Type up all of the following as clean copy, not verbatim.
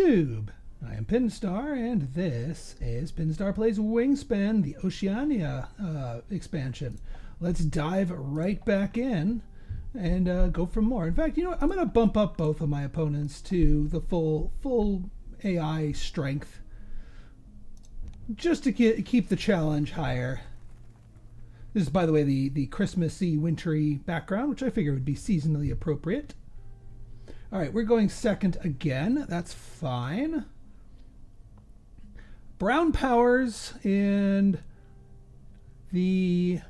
YouTube. I am Pinstar, and this is Pinstar Plays Wingspan, the Oceania expansion. Let's dive right back in and go for more. In fact, you know what? I'm going to bump up both of my opponents to the full AI strength, just to keep the challenge higher. This is, by the way, the Christmassy, wintry background, which I figure would be seasonally appropriate. All right, we're going second again. That's fine. Brown powers and the...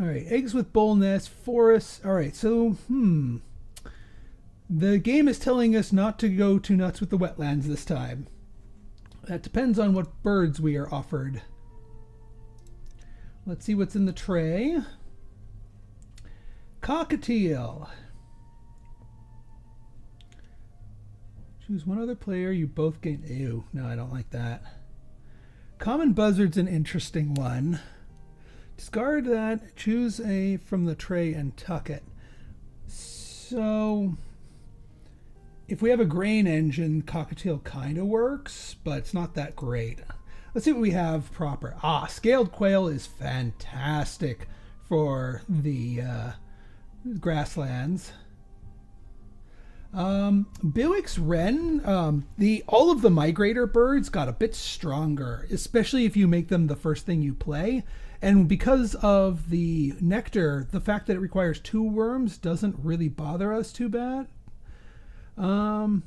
All right, eggs with bowl nest, forests. All right, so, the game is telling us not to go too nuts with the wetlands this time. That depends on what birds we are offered. Let's see what's in the tray. Cockatiel. Choose one other player, you both gain... Ew, no, I don't like that. Common buzzard's an interesting one. Discard that, choose a from the tray and tuck it. So, if we have a grain engine, Cockatiel kind of works, but it's not that great. Let's see what we have proper. Scaled quail is fantastic for the grasslands. Biwix wren, all of the migrator birds got a bit stronger, especially if you make them the first thing you play. And because of the nectar, the fact that it requires 2 worms doesn't really bother us too bad. Squawko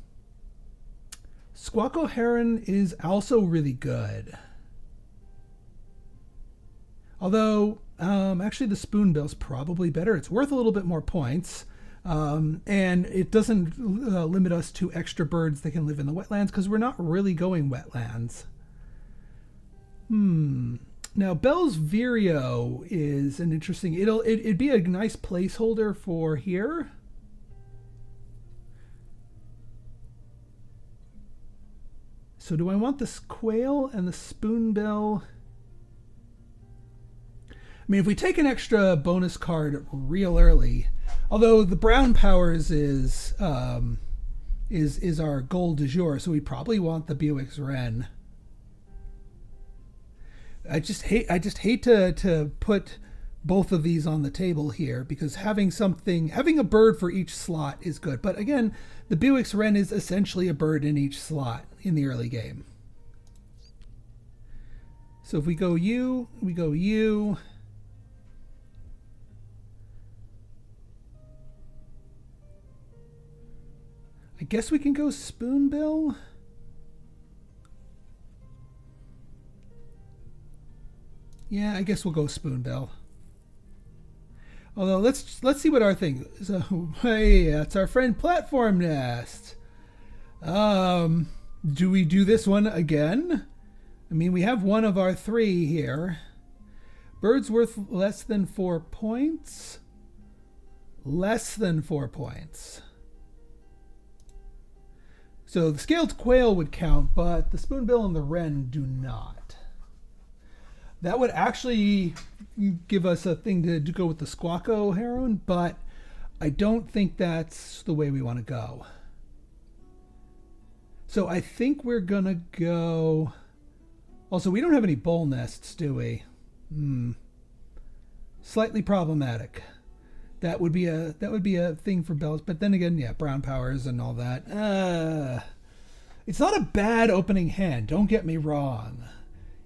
heron is also really good. Although, actually the spoonbill's probably better. It's worth a little bit more points. And it doesn't limit us to extra birds that can live in the wetlands because we're not really going wetlands. Now Bell's Vireo is an interesting... It'd be a nice placeholder for here. So do I want this quail and the spoonbill? I mean, if we take an extra bonus card real early, although the brown powers is our goal du jour, so we probably want the Biwix wren. I just hate to put both of these on the table here because having a bird for each slot is good. But again, the Biwix wren is essentially a bird in each slot in the early game. So if we go you, we go you. I guess we can go spoonbill. Yeah, I guess we'll go spoonbill. Although let's see what our thing is. So, hey, that's our friend Platform Nest. Do we do this one again? I mean, we have one of our 3 here. Birds worth less than 4 points. Less than 4 points. So the scaled quail would count, but the spoonbill and the wren do not. That would actually give us a thing to go with the Squawko heron, but I don't think that's the way we want to go. So I think we're going to go... Also, we don't have any bowl nests, do we? Slightly problematic. That would be a thing for bells, but then again, yeah, brown powers and all that. It's not a bad opening hand, don't get me wrong.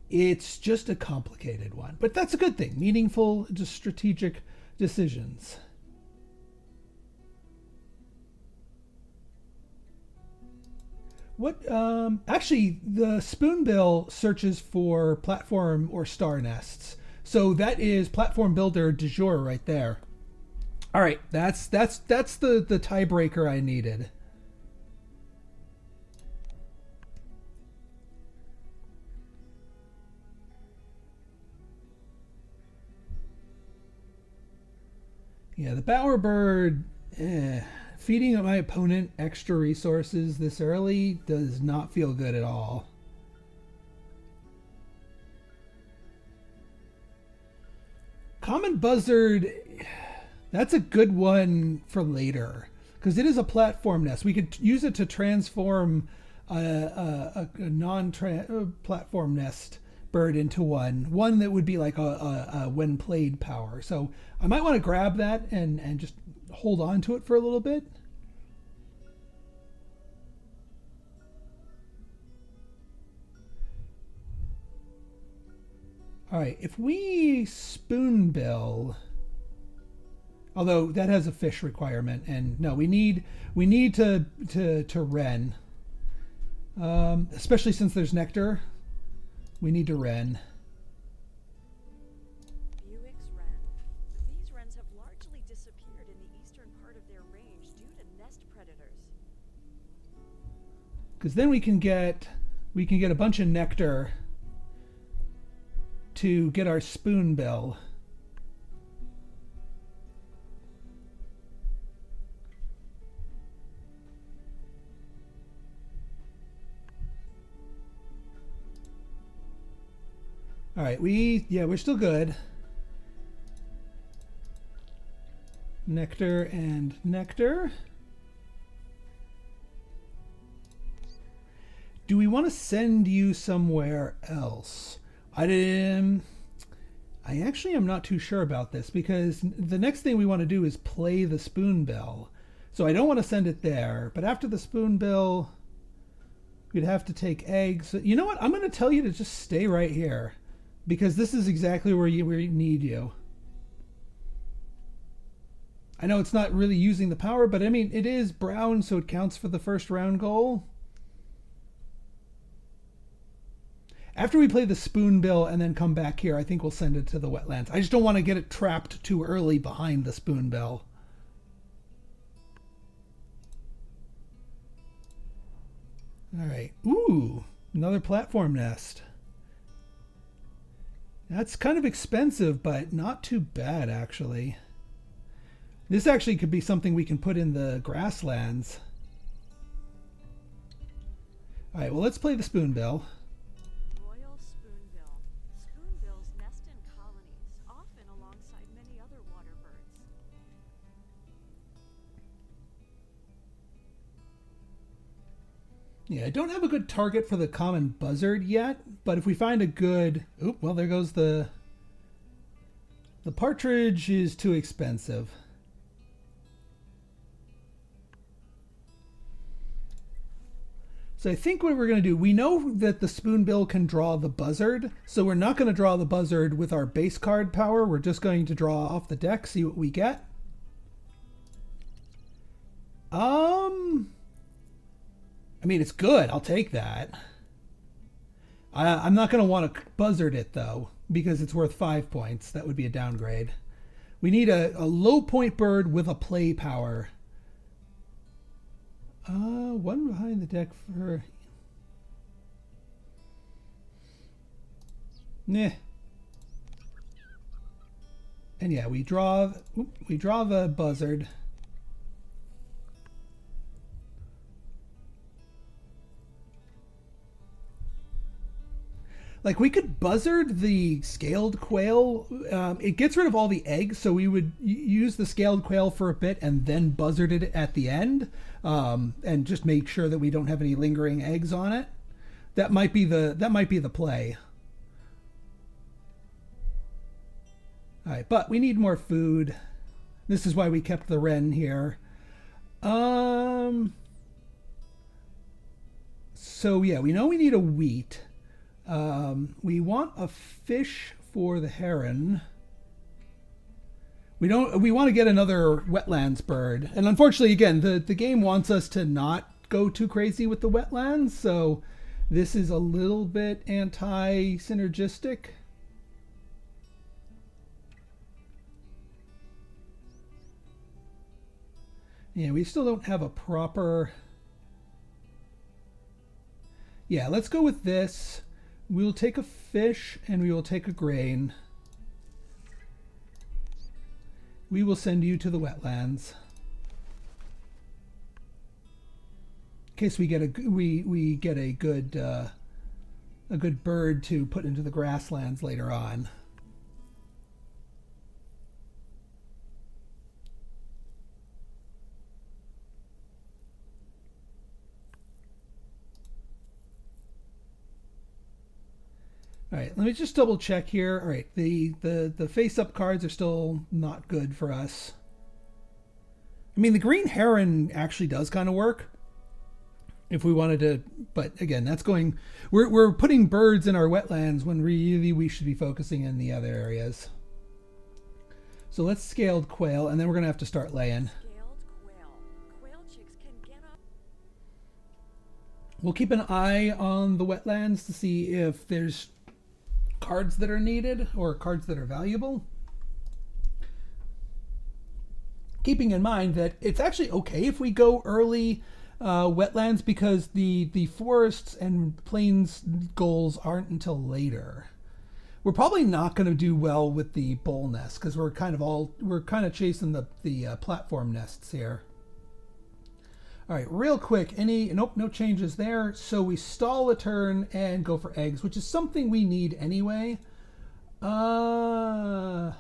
It's just a complicated one, but that's a good thing. Meaningful, just strategic decisions. What? Actually, the spoonbill searches for platform or star nests, so that is platform builder du jour right there. All right, that's the tiebreaker I needed. Yeah, the bowerbird, feeding my opponent extra resources this early does not feel good at all. Common buzzard, that's a good one for later. because it is a platform nest. We could use it to transform a non-platform nest bird into one that would be like a when played power. So I might want to grab that and just hold on to it for a little bit. All right, if we spoonbill, although that has a fish requirement, and no, we need to wren, especially since there's nectar. We need to wren. Buick's wren. These wrens have largely disappeared in the eastern part of their range due to nest predators. Because then we can get a bunch of nectar to get our spoonbill. All right, we're still good. Nectar and nectar. Do we want to send you somewhere else? I actually am not too sure about this, because the next thing we want to do is play the spoonbill. So I don't want to send it there, but after the spoonbill, we'd have to take eggs. You know what? I'm going to tell you to just stay right here, because this is exactly where we need you. I know it's not really using the power, but I mean, it is brown, so it counts for the first round goal. After we play the spoonbill and then come back here, I think we'll send it to the wetlands. I just don't want to get it trapped too early behind the spoonbill. All right. Ooh, another platform nest. That's kind of expensive, but not too bad, actually. This actually could be something we can put in the grasslands. All right, well, let's play the spoonbill. Royal spoonbill. Spoonbills nest in colonies, often alongside many other water birds. Yeah, I don't have a good target for the common buzzard yet, but if we find a good... Oop, well, there goes the partridge is too expensive. So I think what we're going to do, we know that the spoonbill can draw the buzzard, so we're not going to draw the buzzard with our base card power. We're just going to draw off the deck, see what we get. I mean, it's good. I'll take that. I'm not going to want to buzzard it, though, because it's worth 5 points. That would be a downgrade. We need a low point bird with a play power. One behind the deck for... Nah. And yeah, we draw the buzzard. Like, we could buzzard the scaled quail. It gets rid of all the eggs, so we would use the scaled quail for a bit and then buzzard it at the end, and just make sure that we don't have any lingering eggs on it. That might be the play. All right, but we need more food. This is why we kept the wren here. So yeah, we know we need a wheat. We want a fish for the heron. We want to get another wetlands bird. And unfortunately, again, the game wants us to not go too crazy with the wetlands, so this is a little bit anti-synergistic. Yeah, we still don't have a proper... Yeah, let's go with this. We'll take a fish and we will take a grain. We will send you to the wetlands. In case we get a good bird to put into the grasslands later on. All right, let me just double check here. All right, the face-up cards are still not good for us. I mean, the green heron actually does kind of work if we wanted to, but again, that's going. We're putting birds in our wetlands when really we should be focusing in the other areas. So let's scaled quail, and then we're gonna have to start laying. Scaled quail. Quail chicks can get up. We'll keep an eye on the wetlands to see if there's cards that are needed or cards that are valuable. Keeping in mind that it's actually okay if we go early wetlands because the forests and plains goals aren't until later. We're probably not going to do well with the bowl nest because we're kind of chasing the platform nests here. All right, real quick, nope, no changes there. So we stall a turn and go for eggs, which is something we need anyway. Yeah,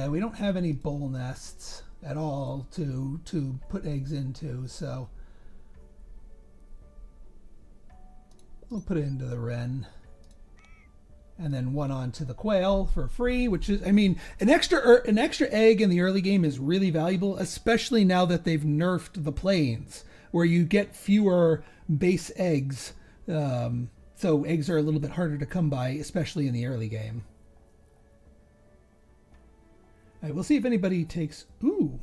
we don't have any bowl nests at all to put eggs into, so we'll put it into the wren. And then one onto the quail for free, which is, I mean, an extra egg in the early game is really valuable, especially now that they've nerfed the plains, where you get fewer base eggs. So eggs are a little bit harder to come by, especially in the early game. All right, we'll see if anybody takes, ooh,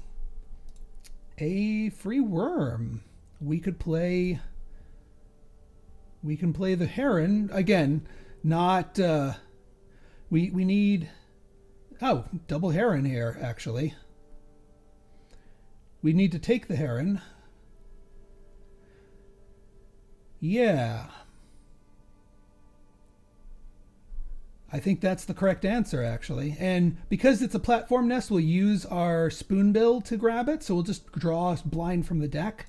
a free worm. We can play the heron again. Not, we need, oh, double heron here, actually. We need to take the heron. Yeah. I think that's the correct answer, actually. And because it's a platform nest, we'll use our spoonbill to grab it. So we'll just draw a blind from the deck.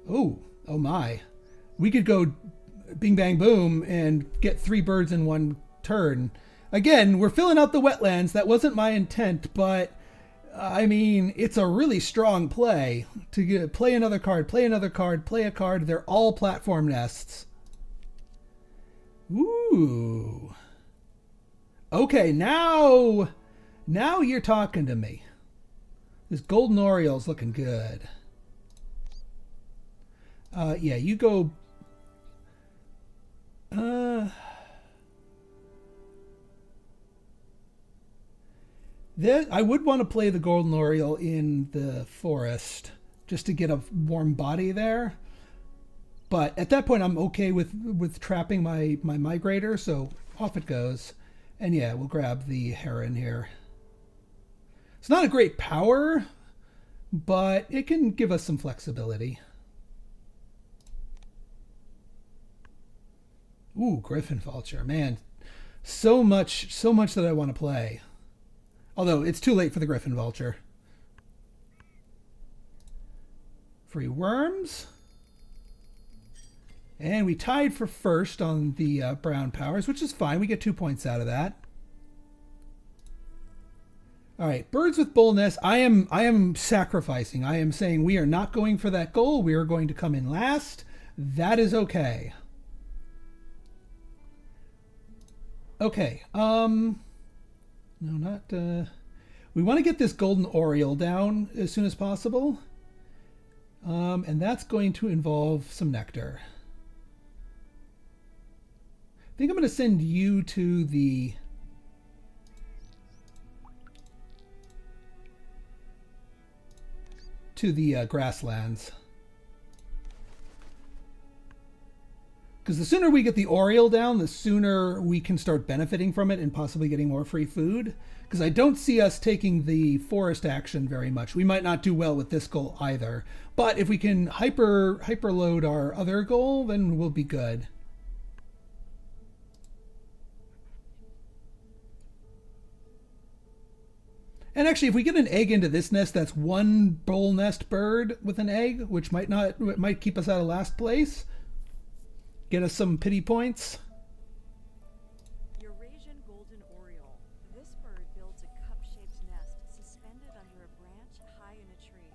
Oh my. We could go bing, bang, boom, and get 3 birds in one turn. Again, we're filling out the wetlands. That wasn't my intent, but I mean, it's a really strong play to play another card, play another card, play a card. They're all platform nests. Ooh. Okay, now you're talking to me. This golden oriole's looking good. Yeah, you go. I would want to play the golden oriole in the forest just to get a warm body there. But at that point, I'm okay with trapping my migrator, so off it goes. And yeah, we'll grab the heron here. It's not a great power, but it can give us some flexibility. Ooh, griffin vulture, man. So much that I want to play. Although it's too late for the griffin vulture. Free worms. And we tied for first on the brown powers, which is fine. We get 2 points out of that. All right, birds with bowl nest. I am sacrificing. I am saying we are not going for that goal. We are going to come in last. That is okay. Okay. No, not. We want to get this golden oriole down as soon as possible. And that's going to involve some nectar. I think I'm going to send you to the grasslands. Because the sooner we get the oriole down, the sooner we can start benefiting from it and possibly getting more free food. Because I don't see us taking the forest action very much. We might not do well with this goal either. But if we can hyperload our other goal, then we'll be good. And actually, if we get an egg into this nest, that's one bowl nest bird with an egg, which might keep us out of last place. Get us some pity points. Eurasian golden oriole. This bird builds a cup-shaped nest suspended under a branch high in a tree.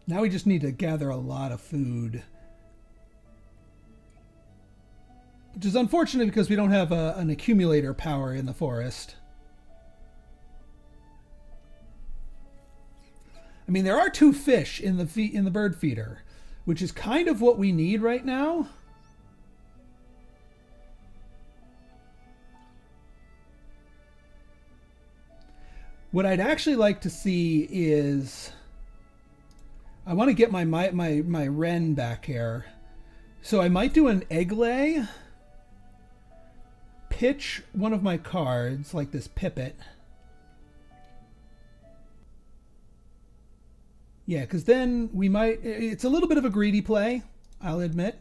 Now we just need to gather a lot of food. Which is unfortunate because we don't have an accumulator power in the forest. I mean, there are 2 fish in the bird feeder, which is kind of what we need right now. What I'd actually like to see is, I want to get my wren back here. So I might do an egg lay, pitch one of my cards, like this pipit. Yeah, because then we might, it's a little bit of a greedy play, I'll admit.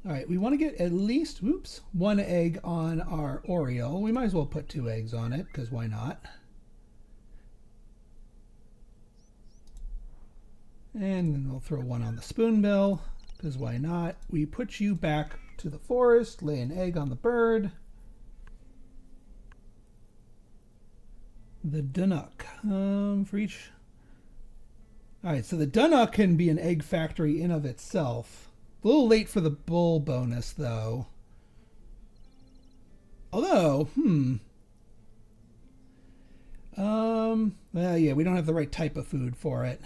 All right, we want to get at least, whoops, 1 egg on our Oriole. We might as well put 2 eggs on it, because why not? And then we'll throw 1 on the spoonbill, because why not? We put you back to the forest, lay an egg on the bird. The Dunnock, for each. All right, so the Dunnock can be an egg factory in of itself. A little late for the bull bonus, though. Although, well, yeah, we don't have the right type of food for it.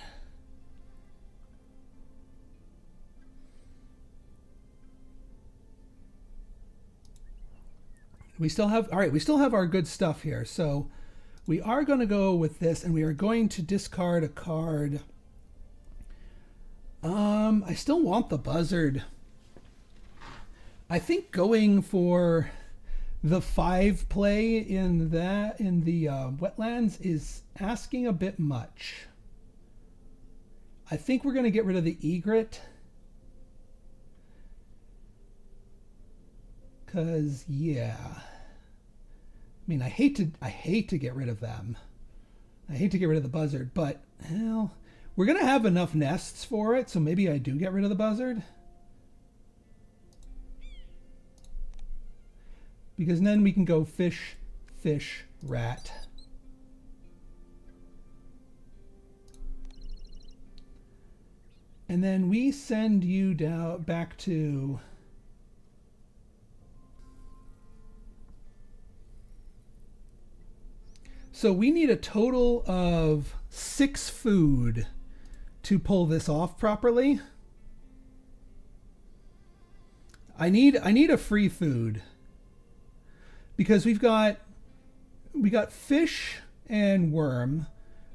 We still have, all right, we still have our good stuff here. So we are going to go with this, and we are going to discard a card. I still want the buzzard. I think going for the 5 play in the wetlands is asking a bit much. I think we're going to get rid of the egret. Cause yeah. I mean, I hate to get rid of them. I hate to get rid of the buzzard, but well, we're gonna have enough nests for it, so maybe I do get rid of the buzzard. Because then we can go fish, fish, rat. And then we send you down back to so we need a total of 6 food to pull this off properly. I need a free food because we got fish and worm.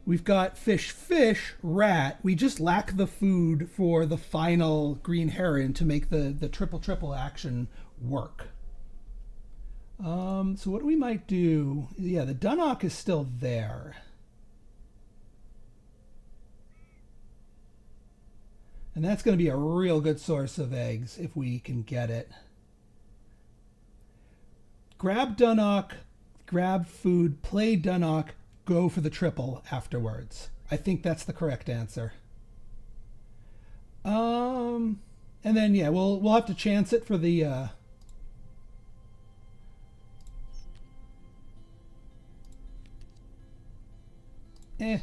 We've got fish, fish, rat. We just lack the food for the final green heron to make the triple action work. So what we might do, yeah, the Dunnock is still there. And that's going to be a real good source of eggs if we can get it. Grab Dunnock, grab food, play Dunnock, go for the triple afterwards. I think that's the correct answer. And then yeah, we'll have to chance it for the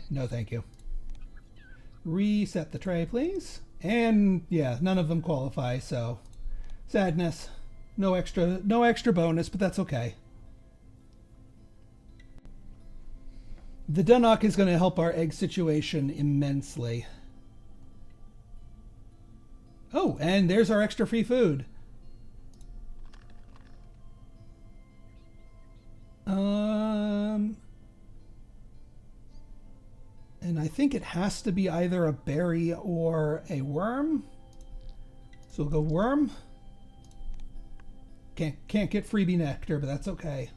no thank you. Reset the tray, please. And yeah, none of them qualify, so sadness. No extra bonus, but that's okay. The Dunnock is going to help our egg situation immensely. Oh, and there's our extra free food. And I think it has to be either a berry or a worm. So we'll go worm. Can't get freebie nectar, but that's okay.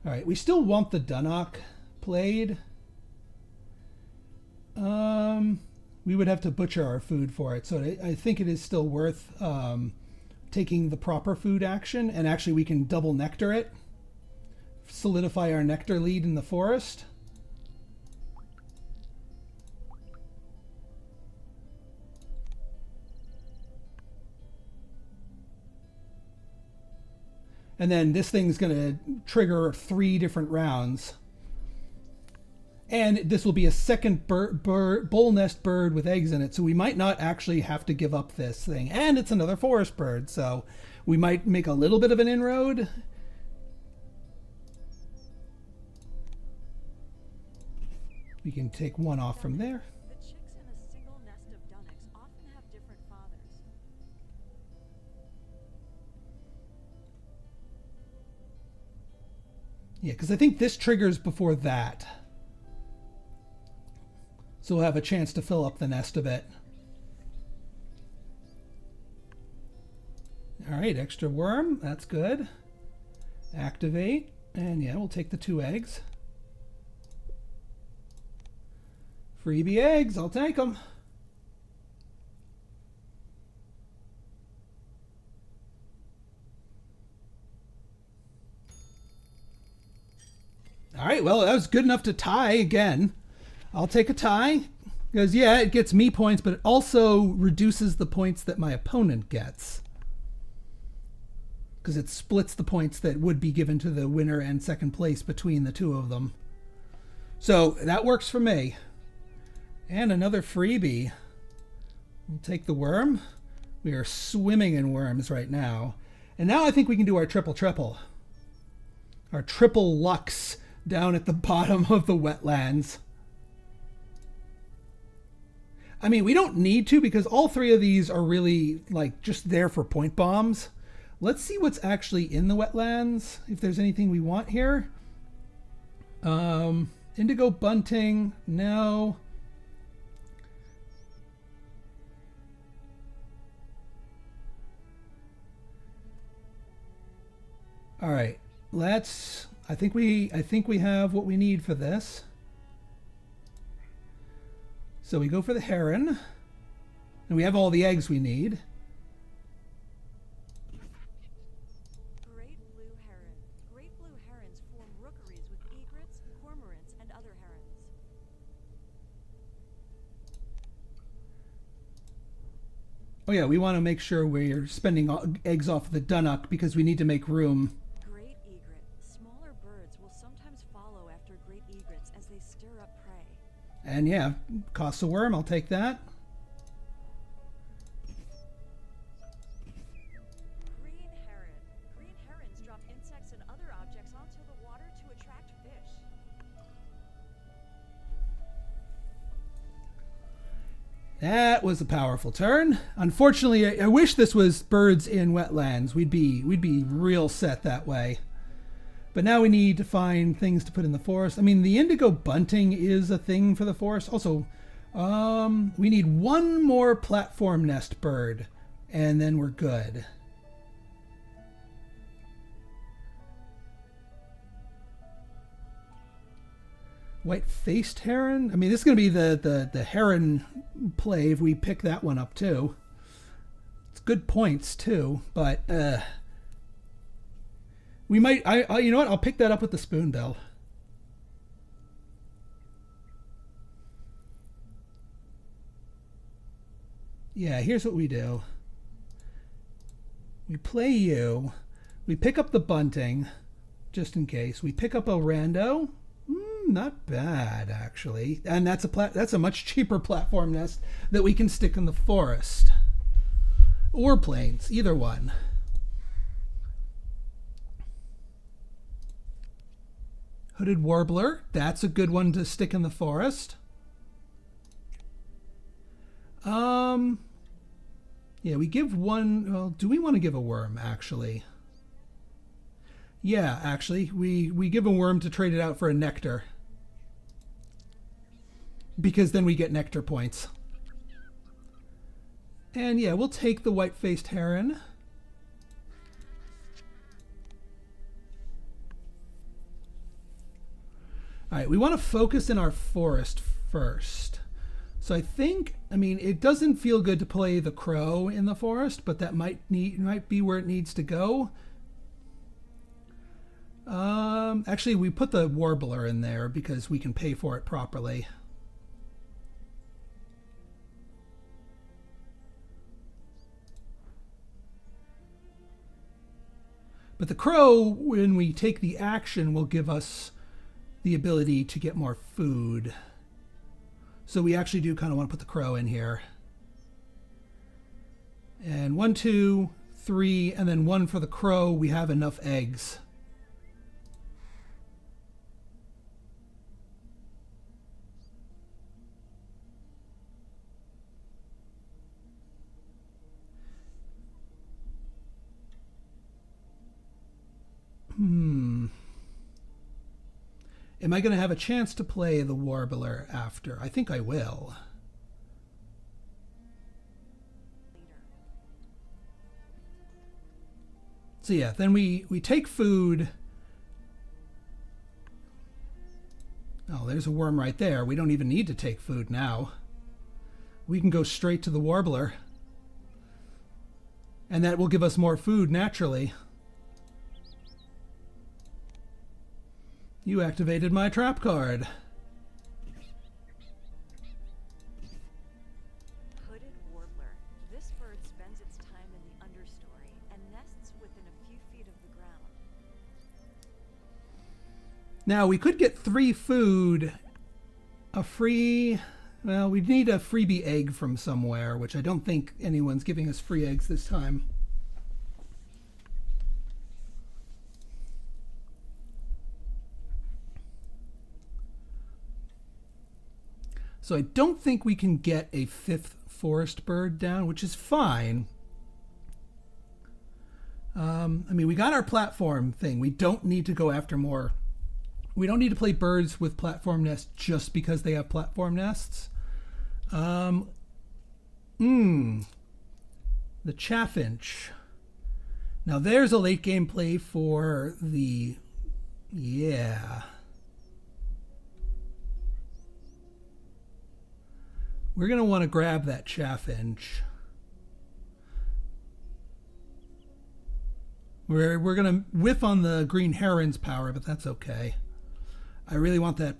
All right, we still want the Dunnock played. We would have to butcher our food for it, so I think it is still worth taking the proper food action, and actually we can double nectar it, solidify our nectar lead in the forest. And then this thing's going to trigger 3 different rounds. And this will be a second bull nest bird with eggs in it, so we might not actually have to give up this thing. And it's another forest bird, so we might make a little bit of an inroad. We can take one off from there. The chicks in a single nest of dunnocks often have different fathers. Yeah, because I think this triggers before that. So we'll have a chance to fill up the nest a bit. All right, extra worm. That's good. Activate. And yeah, we'll take the 2 eggs. Freebie eggs. I'll take them. All right, well, that was good enough to tie again. I'll take a tie because, yeah, it gets me points, but it also reduces the points that my opponent gets because it splits the points that would be given to the winner and second place between the 2 of them. So that works for me. And another freebie. We'll take the worm. We are swimming in worms right now. And now I think we can do our triple. Our triple Lux down at the bottom of the wetlands. I mean, we don't need to because all 3 of these are really like just there for point bombs. Let's see what's actually in the wetlands. If there's anything we want here. Indigo bunting, no. All right, let's. I think we have what we need for this. So we go for the heron, and we have all the eggs we need. Great blue heron. Great blue herons form rookeries with egrets, cormorants, and other herons. Oh yeah, we want to make sure we're spending eggs off the dunnock because we need to make room. Great egret. Smaller birds will sometimes follow after great egrets as they stir up prey. And yeah, costs a worm, I'll take that. Green heron. Green herons drop insects and other objects onto the water to attract fish. That was a powerful turn. Unfortunately, I wish this was birds in wetlands. We'd be real set that way. But now we need to find things to put in the forest. I mean, the indigo bunting is a thing for the forest. Also, we need 1 more platform nest bird, and then we're good. White-faced heron? I mean, this is going to be the heron play if we pick that one up, too. It's good points, too, but... we might, you know what? I'll pick that up with the spoonbill. Yeah, here's what we do. We play you. We pick up the bunting, just in case. We pick up a rando. Not bad, actually. And that's a much cheaper platform nest that we can stick in the forest. Or plains, either one. Hooded warbler, that's a good one to stick in the forest. Yeah, we give one, well, do we want to give a worm, actually? Yeah, actually, we give a worm to trade it out for a nectar. Because then we get nectar points. And yeah, we'll take the white-faced heron. All right, we want to focus in our forest first. So I think, I mean, it doesn't feel good to play the crow in the forest, but that might be where it needs to go. Actually, we put the warbler in there because we can pay for it properly. But the crow, when we take the action, will give us the ability to get more food. So we actually do kind of want to put the crow in here. And 1, 2, 3, and then 1 for the crow. We have enough eggs. Am I going to have a chance to play the warbler after? I think I will. So yeah, then we take food. Oh, there's a worm right there. We don't even need to take food now. We can go straight to the warbler. And that will give us more food naturally. You activated my trap card. Hooded warbler. This bird spends its time in the understory and nests within a few feet of the ground. Now, we could get 3 food. Well, we'd need a freebie egg from somewhere, which I don't think anyone's giving us free eggs this time. So I don't think we can get a 5th forest bird down, which is fine. I mean, we got our platform thing. We don't need to go after more. We don't need to play birds with platform nests just because they have platform nests. The chaffinch. Now there's a late game play for the... Yeah. We're going to want to grab that chaffinch. We're going to whiff on the green heron's power, but that's okay. I really want that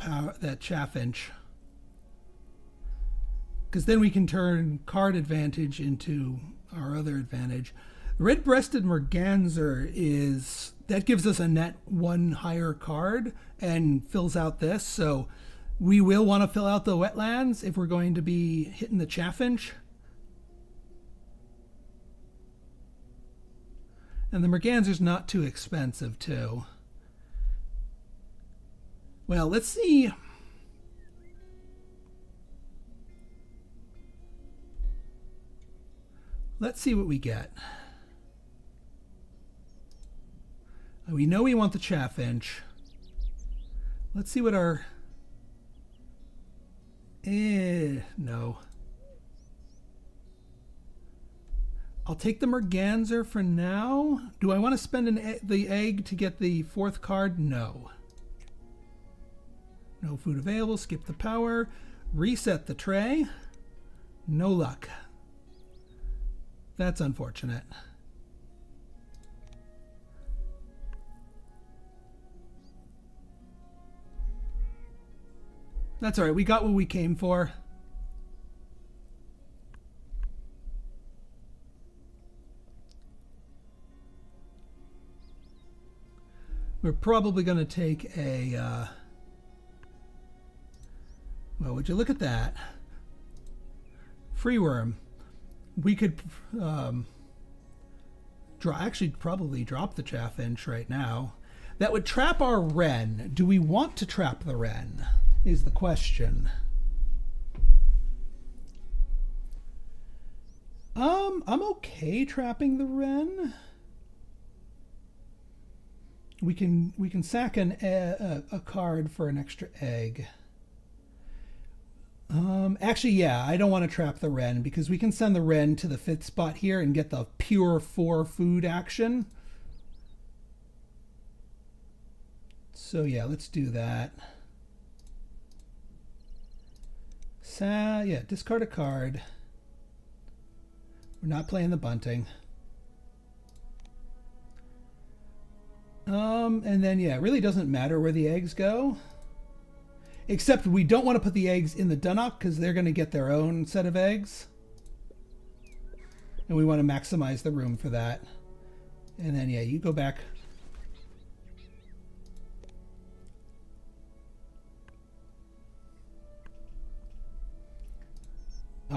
chaffinch. Because then we can turn card advantage into our other advantage. Red-breasted merganser that gives us a net 1 higher card and fills out this, so we will want to fill out the wetlands if we're going to be hitting the chaffinch. And the merganser's not too expensive, too. Well, let's see. Let's see what we get. We know we want the chaffinch. Let's see what our... no. I'll take the merganser for now. Do I want to spend the egg to get the 4th card? No. No food available. Skip the power. Reset the tray. No luck. That's unfortunate. That's all right. We got what we came for. We're probably going to take a... well, would you look at that? Free worm. We could actually probably drop the chaffinch right now. That would trap our wren. Do we want to trap the wren? Is the question. I'm okay trapping the wren. We can sack a card for an extra egg. Actually, yeah, I don't want to trap the wren because we can send the wren to the 5th spot here and get the pure 4 food action. So yeah, let's do that. Yeah, discard a card. We're not playing the bunting. And then yeah, it really doesn't matter where the eggs go. Except we don't want to put the eggs in the dunnock because they're going to get their own set of eggs. And we want to maximize the room for that. And then yeah, you go back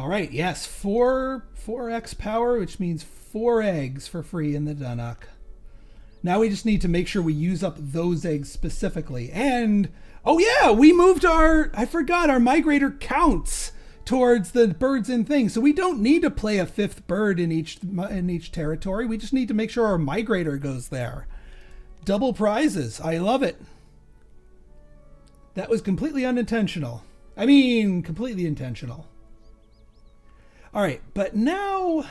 All right, yes, 4x power, which means 4 eggs for free in the Dunnock. Now we just need to make sure we use up those eggs specifically. And, oh yeah, we moved I forgot, our migrator counts towards the birds and things. So we don't need to play a 5th bird in each territory. We just need to make sure our migrator goes there. Double prizes. I love it. That was completely unintentional. I mean, completely intentional. All right, but now... All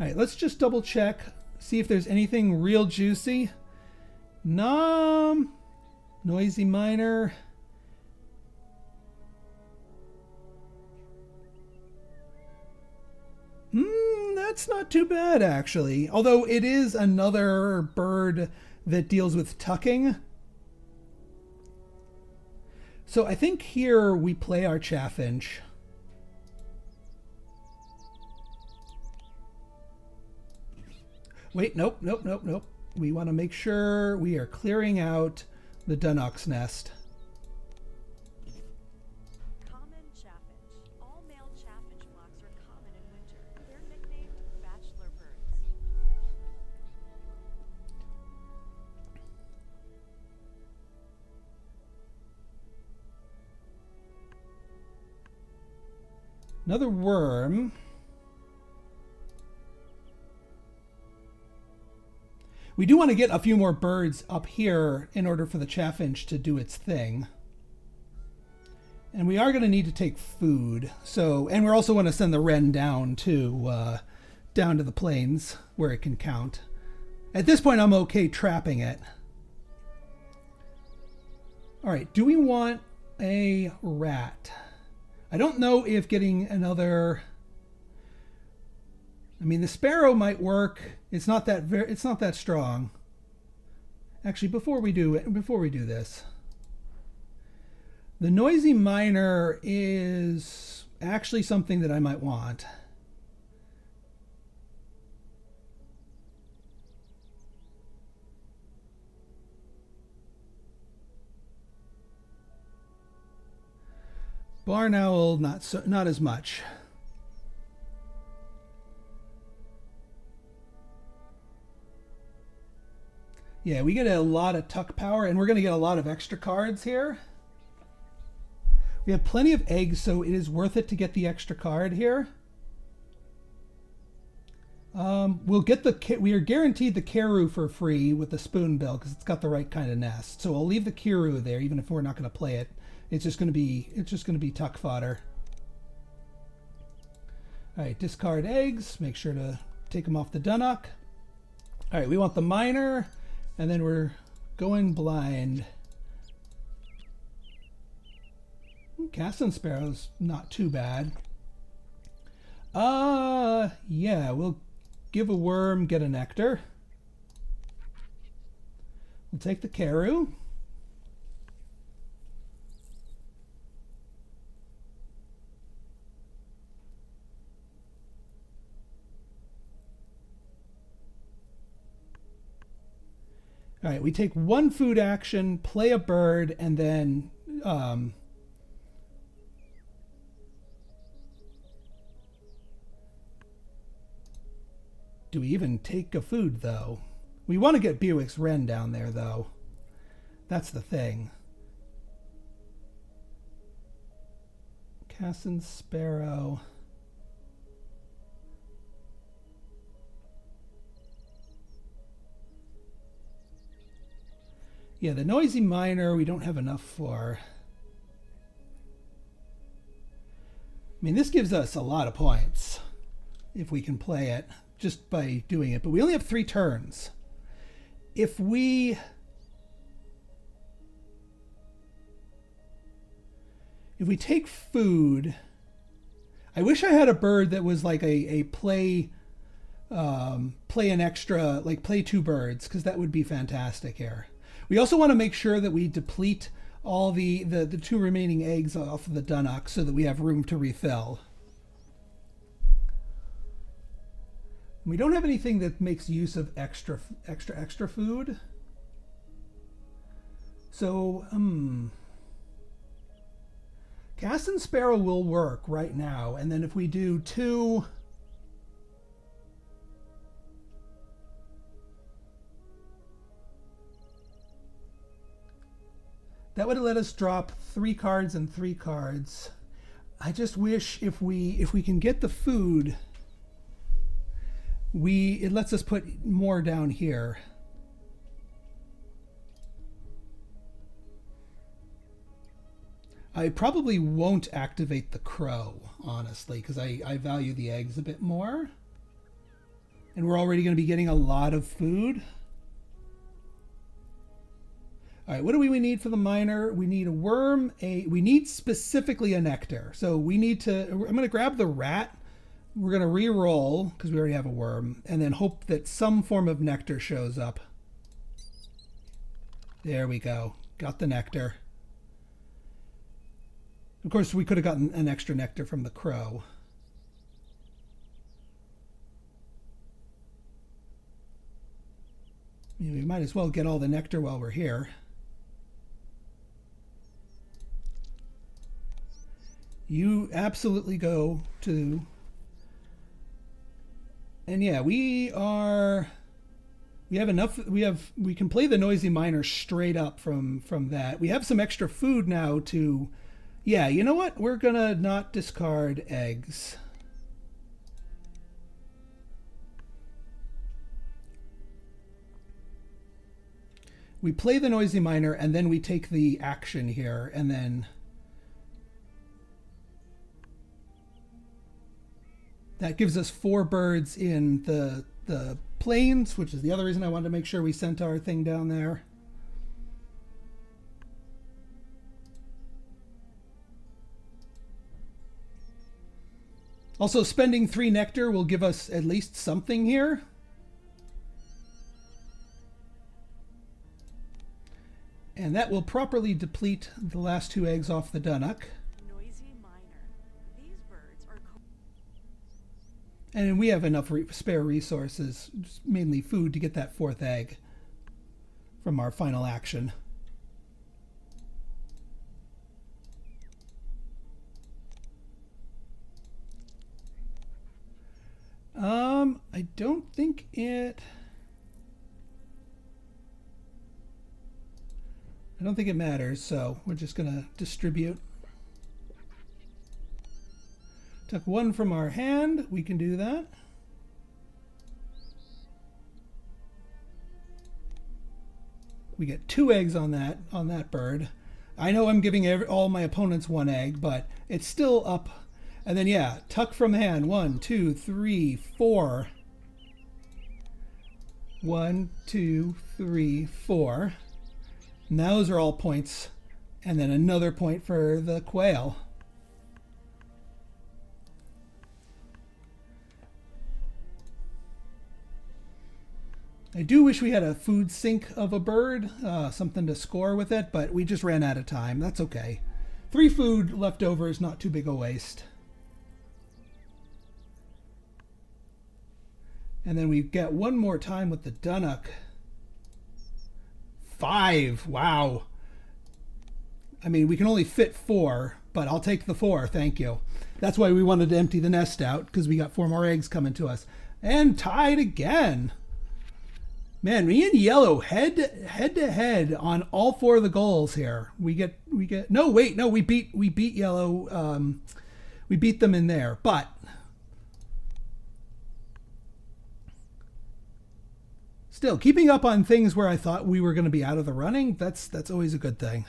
right, let's just double check, see if there's anything real juicy. Nom, noisy miner. That's not too bad, actually. Although it is another bird that deals with tucking. So I think here we play our chaffinch. Wait, nope. We want to make sure we are clearing out the Dunnock's nest. Common chaffinch. All male chaffinch flocks are common in winter. They're nicknamed bachelor birds. Another worm. We do want to get a few more birds up here in order for the chaffinch to do its thing. And we are going to need to take food. So, and we also want to send the wren down to the plains where it can count. At this point, I'm okay trapping it. All right, do we want a rat? I don't know if getting another... I mean, the sparrow might work. It's not that strong. Actually, before we do this, the noisy miner is actually something that I might want. Barn owl, not as much. Yeah, we get a lot of tuck power, and we're going to get a lot of extra cards here. We have plenty of eggs, so it is worth it to get the extra card here. We are guaranteed the Keru for free with the spoonbill because it's got the right kind of nest. So I'll leave the Keru there, even if we're not going to play it. It's just going to be tuck fodder. All right, discard eggs. Make sure to take them off the Dunnock. All right, we want the miner. And then we're going blind. Cassin Sparrow's not too bad. Yeah, we'll give a worm, get a nectar. We'll take the Keru. All right, we take one food action, play a bird, and then do we even take a food, though? We want to get Bewick's Wren down there, though. That's the thing. Cassin Sparrow. Yeah, the noisy miner we don't have enough for. I mean, this gives us a lot of points if we can play it just by doing it. But we only have 3 turns. If we take food, I wish I had a bird that was like a play an extra, like play 2 birds, because that would be fantastic here. We also want to make sure that we deplete all the 2 remaining eggs off of the Dunnock so that we have room to refill. We don't have anything that makes use of extra food. So, Cass and Sparrow will work right now. And then if we do 2... That would have let us drop 3 cards and 3 cards. I just wish if we can get the food, it lets us put more down here. I probably won't activate the crow, honestly, because I value the eggs a bit more. And we're already going to be getting a lot of food. All right, what do we need for the miner? We need a worm, we need specifically a nectar. So we need to, I'm going to grab the rat. We're going to re-roll because we already have a worm, and then hope that some form of nectar shows up. There we go. Got the nectar. Of course, we could have gotten an extra nectar from the crow. We might as well get all the nectar while we're here. You absolutely go to... And yeah, we have enough, we can play the noisy miner straight up from that. We have some extra food now to... Yeah, you know what? We're gonna not discard eggs. We play the noisy miner and then we take the action here, and then that gives us 4 birds in the plains, which is the other reason I wanted to make sure we sent our thing down there. Also, spending 3 nectar will give us at least something here. And that will properly deplete the last 2 eggs off the Dunnock. Noisy miner. These birds are And we have enough spare resources, mainly food, to get that 4th egg from our final action. I don't think it matters, so we're just gonna distribute. Took 1 from our hand, we can do that. We get 2 eggs on that bird. I know I'm giving all my opponents 1 egg, but it's still up. And then yeah, tuck from hand. 1, 2, 3, 4. 1, 2, 3, 4. And those are all points. And then another point for the quail. I do wish we had a food sink of a bird, something to score with it, but we just ran out of time. That's okay. 3 food left over is not too big a waste. And then we get 1 more time with the Dunnock. 5, wow. I mean, we can only fit 4, but I'll take the 4, thank you. That's why we wanted to empty the nest out, because we got 4 more eggs coming to us. And tied again. Man, me and yellow head to head on all 4 of the goals here. We get no, wait, no, we beat yellow. We beat them in there, but still keeping up on things where I thought we were going to be out of the running. That's always a good thing.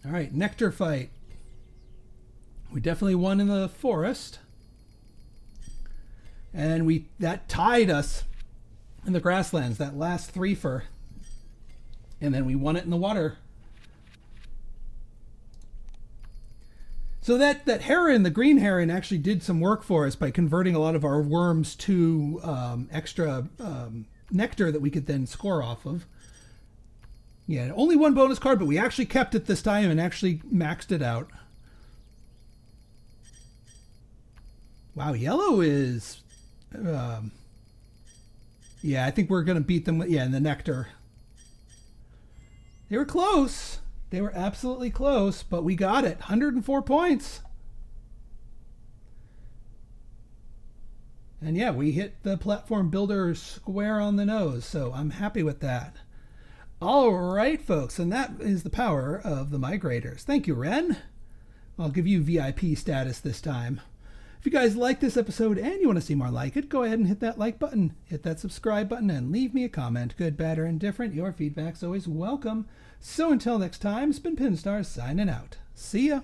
All right, nectar fight. We definitely won in the forest. And that tied us in the grasslands, that last 3-fer. And then we won it in the water. So that heron, the green heron, actually did some work for us by converting a lot of our worms to extra nectar that we could then score off of. Yeah, only 1 bonus card, but we actually kept it this time and actually maxed it out. Wow, yellow is... yeah, I think we're going to beat them with, in the nectar. They were close. They were absolutely close, but we got it. 104 points. And yeah, we hit the platform builder square on the nose, so I'm happy with that. All right, folks, and that is the power of the migrators. Thank you, Ren. I'll give you VIP status this time. If you guys like this episode and you want to see more like it, go ahead and hit that like button, hit that subscribe button, and leave me a comment. Good, bad, or indifferent, your feedback's always welcome. So until next time, it's been Pinstar signing out. See ya.